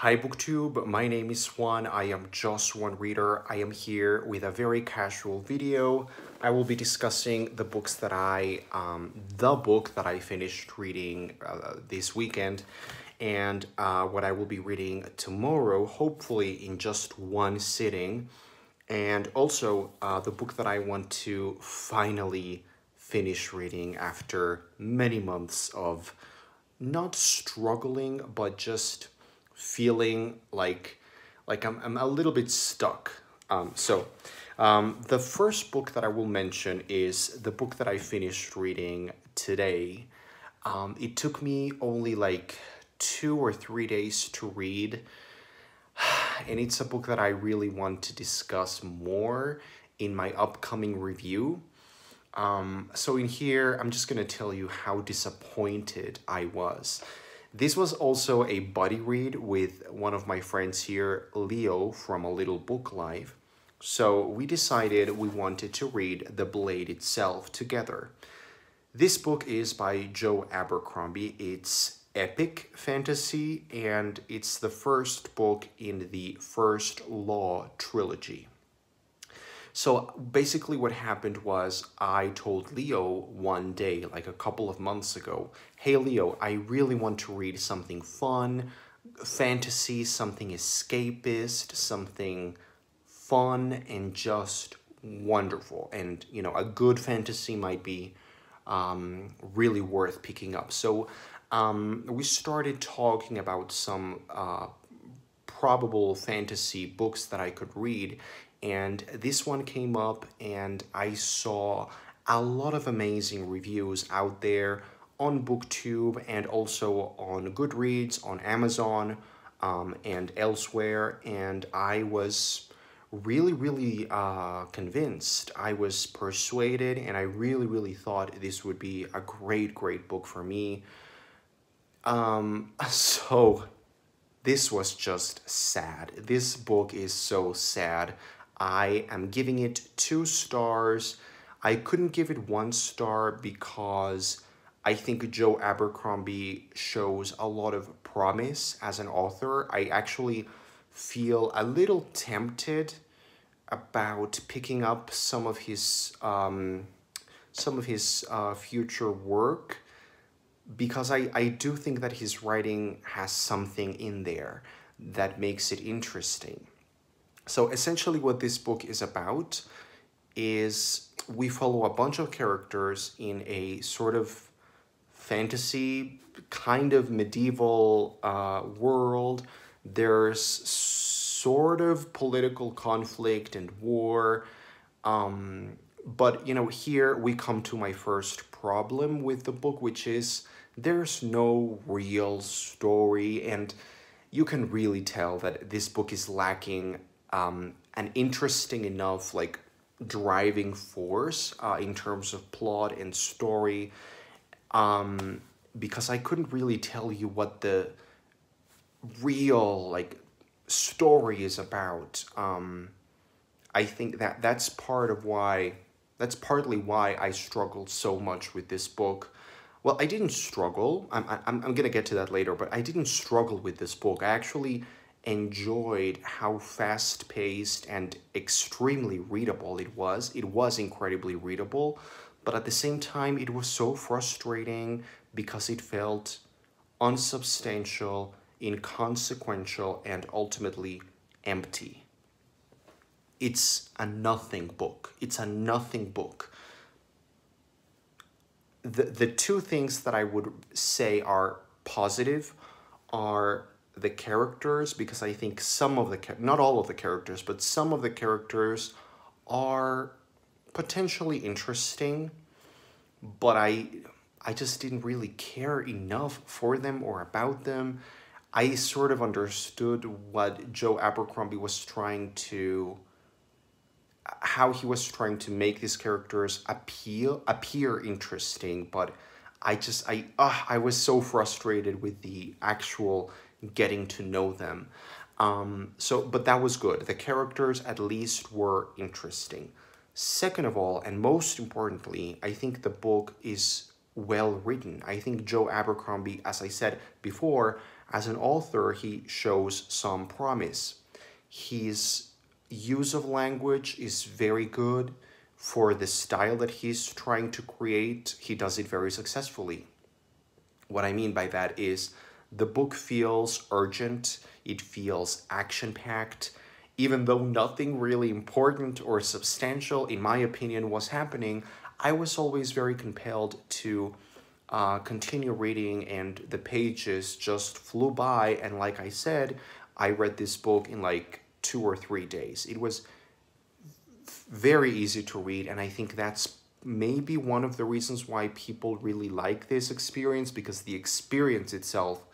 Hi BookTube, my name is Juan. I am just one reader. I am here with a very casual video. I will be discussing the book that I finished reading this weekend, and what I will be reading tomorrow, hopefully in just one sitting, and also the book that I want to finally finish reading after many months of not struggling, but just feeling like I'm a little bit stuck. The first book that I will mention is the book that I finished reading today. It took me only like 2 or 3 days to read, and it's a book that I really want to discuss more in my upcoming review. So in here, I'm just gonna tell you how disappointed I was. This was also a buddy read with one of my friends here, Leo from A Little Book Live. So we decided we wanted to read The Blade itself together. This book is by Joe Abercrombie. It's epic fantasy, and it's the first book in the First Law trilogy. So basically what happened was I told Leo one day, like a couple of months ago, hey Leo, I really want to read something fun, fantasy, something escapist, something fun and just wonderful. And, you know, a good fantasy might be really worth picking up. So we started talking about some probable fantasy books that I could read, and this one came up, and I saw a lot of amazing reviews out there on BookTube and also on Goodreads, on Amazon, and elsewhere, and I was really convinced. I was persuaded, and I really thought this would be a great book for me. So this was just sad. This book is so sad. I am giving it 2 stars. I couldn't give it 1 star because I think Joe Abercrombie shows a lot of promise as an author. I actually feel a little tempted about picking up some of his future work, because I do think that his writing has something in there that makes it interesting. So essentially what this book is about is we follow a bunch of characters in a sort of fantasy, kind of medieval world. There's sort of political conflict and war. But, you know, here we come to my first problem with the book, which is there's no real story, and you can really tell that this book is lacking an interesting enough, like, driving force in terms of plot and story, because I couldn't really tell you what the real, like, story is about. I think that that's partly why I struggled so much with this book. Well, I didn't struggle. I'm gonna get to that later, but I didn't struggle with this book. I actually enjoyed how fast-paced and extremely readable it was. It was incredibly readable, but at the same time, it was so frustrating because it felt unsubstantial, inconsequential, and ultimately empty. It's a nothing book. It's a nothing book. The two things that I would say are positive are the characters, because I think some of the, not all of the characters, but some of the characters are potentially interesting, but I just didn't really care enough for them or about them. I sort of understood what Joe Abercrombie was trying to, how he was trying to make these characters appear interesting, but I was so frustrated with the actual getting to know them. But that was good. The characters at least were interesting. Second of all, and most importantly, I think the book is well written. I think Joe Abercrombie, as I said before, As an author, he shows some promise. His use of language is very good for the style that he's trying to create. He does it very successfully. What I mean by that is the book feels urgent, it feels action packed, even though nothing really important or substantial, in my opinion, was happening. I was always very compelled to continue reading, and the pages just flew by. And like I said, I read this book in like 2 or 3 days. It was very easy to read, and I think that's maybe one of the reasons why people really like this experience, because the experience itself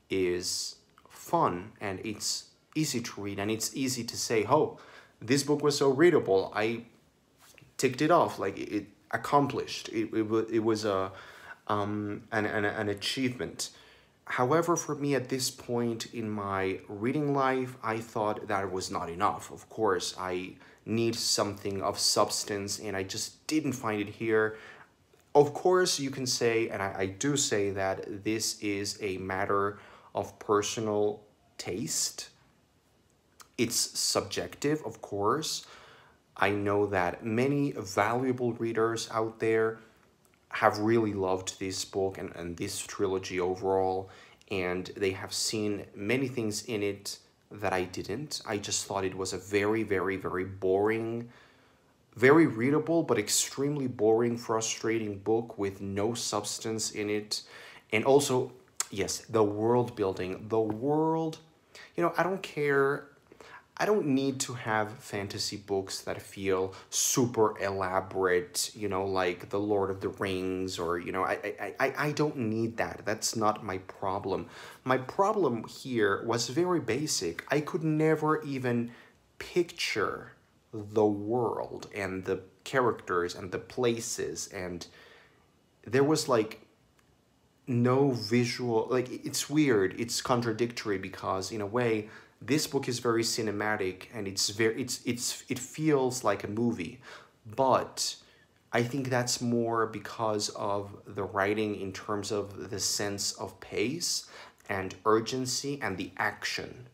is fun and it's easy to read, and it's easy to say, oh, this book was so readable, I ticked it off, like it accomplished, it was an achievement. However, for me at this point in my reading life, I thought that was not enough. Of course, I need something of substance, and I just didn't find it here. Of course, you can say, and I do say, that this is a matter of personal taste. It's subjective, of course. I know that many valuable readers out there have really loved this book and this trilogy overall, and they have seen many things in it that I didn't. I just thought it was a very, very, very boring, very readable, but extremely boring, frustrating book with no substance in it. And also, yes, the world building, the world, I don't care. I don't need to have fantasy books that feel super elaborate, like The Lord of the Rings, or, I don't need that. That's not my problem. My problem here was very basic. I could never even picture the world and the characters and the places, and there was like no visual, like, it's weird, it's contradictory, because in a way this book is very cinematic and it feels like a movie, but I think that's more because of the writing in terms of the sense of pace and urgency and the action.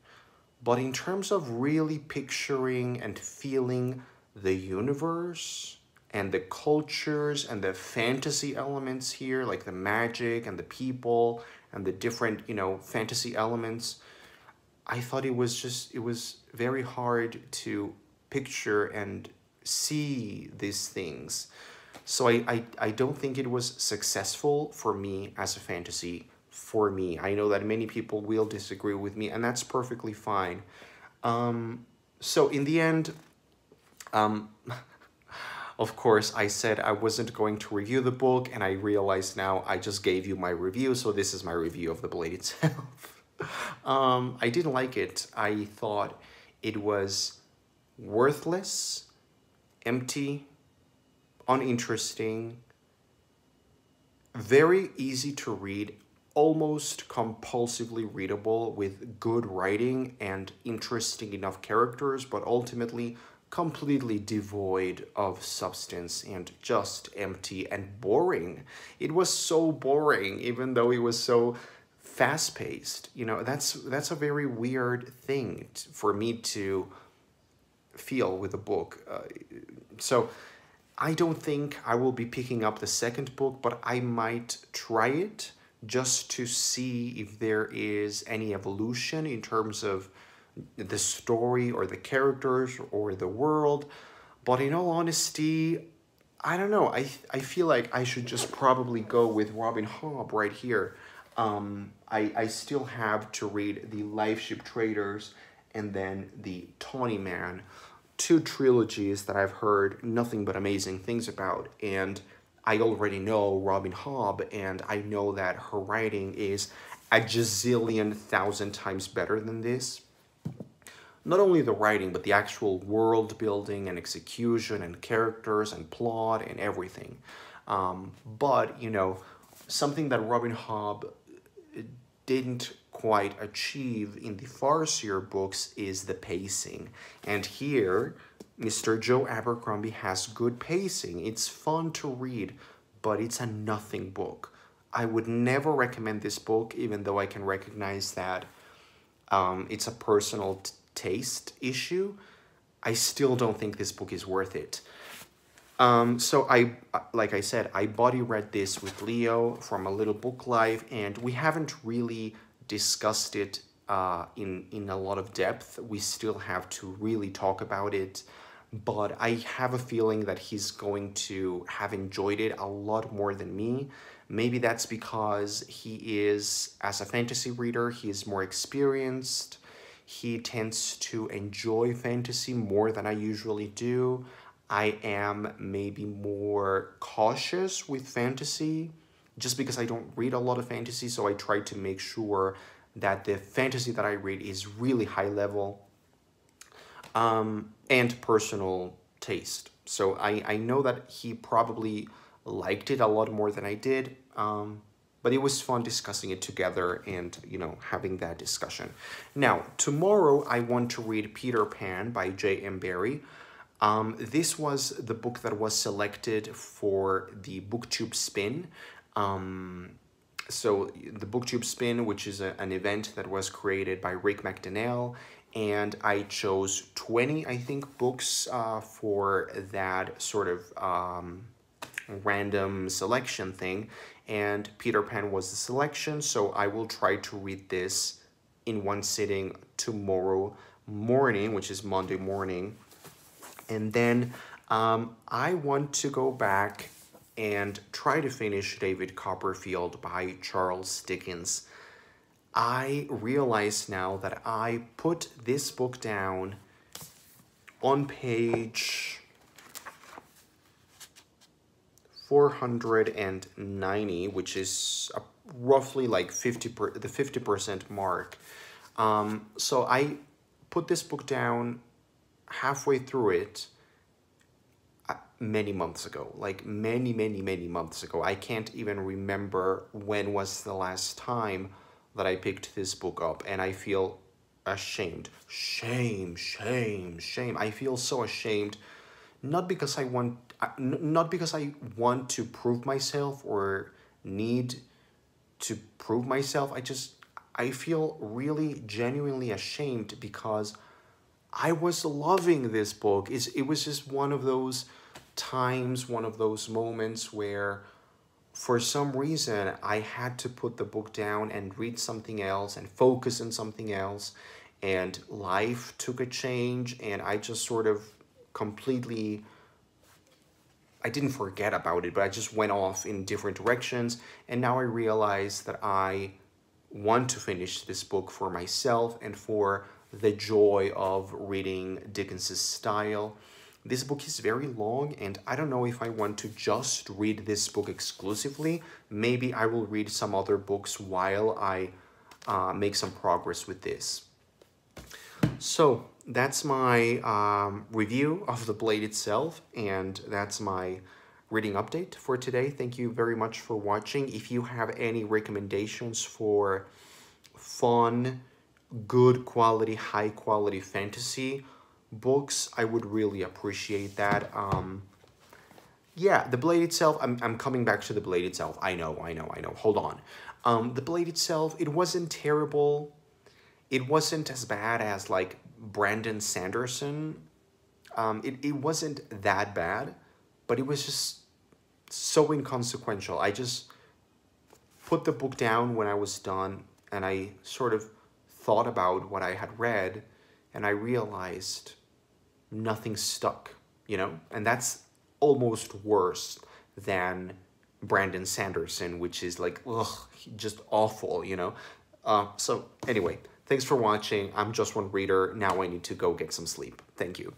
But in terms of really picturing and feeling the universe and the cultures and the fantasy elements here, like the magic and the people and the different, fantasy elements, I thought it was very hard to picture and see these things. So I don't think it was successful for me as a fantasy. For me, I know that many people will disagree with me, and that's perfectly fine. So in the end, of course, I said I wasn't going to review the book, and I realized now I just gave you my review, so this is my review of The Blade itself. I didn't like it. I thought it was worthless, empty, uninteresting, very easy to read, almost compulsively readable, with good writing and interesting enough characters, but ultimately completely devoid of substance and just empty and boring. It was so boring, even though it was so fast-paced. That's a very weird thing for me to feel with a book. So I don't think I will be picking up the second book, but I might try it just to see if there is any evolution in terms of the story or the characters or the world. But in all honesty, I don't know. I feel like I should just probably go with Robin Hobb right here. I still have to read the Lifeship Traders and then the Tawny Man, two trilogies that I've heard nothing but amazing things about, and I already know Robin Hobb, and I know that her writing is a gazillion thousand times better than this. Not only the writing, but the actual world building and execution and characters and plot and everything. But, something that Robin Hobb didn't quite achieve in the Farseer books is the pacing. And here, Mr. Joe Abercrombie has good pacing. It's fun to read, but it's a nothing book. I would never recommend this book, even though I can recognize that it's a personal taste issue. I still don't think this book is worth it. So like I said, I body read this with Leo from A Little Book Live, and we haven't really discussed it in a lot of depth. We still have to really talk about it, but I have a feeling that he's going to have enjoyed it a lot more than me. Maybe that's because he is, as a fantasy reader, he is more experienced. He tends to enjoy fantasy more than I usually do. I am maybe more cautious with fantasy just because I don't read a lot of fantasy, so I try to make sure that the fantasy that I read is really high level and personal taste. So I know that he probably liked it a lot more than I did, but it was fun discussing it together and, you know, having that discussion. Now, tomorrow I want to read Peter Pan by J.M. Barrie. This was the book that was selected for the BookTube Spin. So the BookTube Spin, which is an event that was created by Rick McDonnell, and I chose 20, I think, books for that sort of random selection thing, and Peter Pan was the selection, so I will try to read this in one sitting tomorrow morning, which is Monday morning. And then I want to go back and try to finish David Copperfield by Charles Dickens. I realize now that I put this book down on page 490, which is roughly like the 50% mark. So I put this book down halfway through it many months ago, like many months ago. I can't even remember when was the last time that I picked this book up, and I feel ashamed. Shame. I feel so ashamed, not because I want to prove myself or need to prove myself. I feel really genuinely ashamed because I was loving this book. It was just one of those times, one of those moments where for some reason I had to put the book down and read something else and focus on something else, and life took a change, and I just sort of completely, I didn't forget about it, but I just went off in different directions, and now I realize that I want to finish this book for myself and for the joy of reading Dickens's style. This book is very long, and I don't know if I want to just read this book exclusively. Maybe I will read some other books while I make some progress with this. So that's my review of The Blade itself, and that's my reading update for today. Thank you very much for watching. If you have any recommendations for fun, good quality, high quality fantasy books, I would really appreciate that. Yeah, The Blade itself, I'm coming back to The Blade itself. I know. Hold on. The Blade itself, it wasn't terrible. It wasn't as bad as, like, Brandon Sanderson. It wasn't that bad, but it was just so inconsequential. I just put the book down when I was done, and I sort of thought about what I had read, and I realized nothing stuck, you know? And that's almost worse than Brandon Sanderson, which is like, ugh, just awful, you know? So anyway, thanks for watching. I'm Just One Reader. Now I need to go get some sleep. Thank you.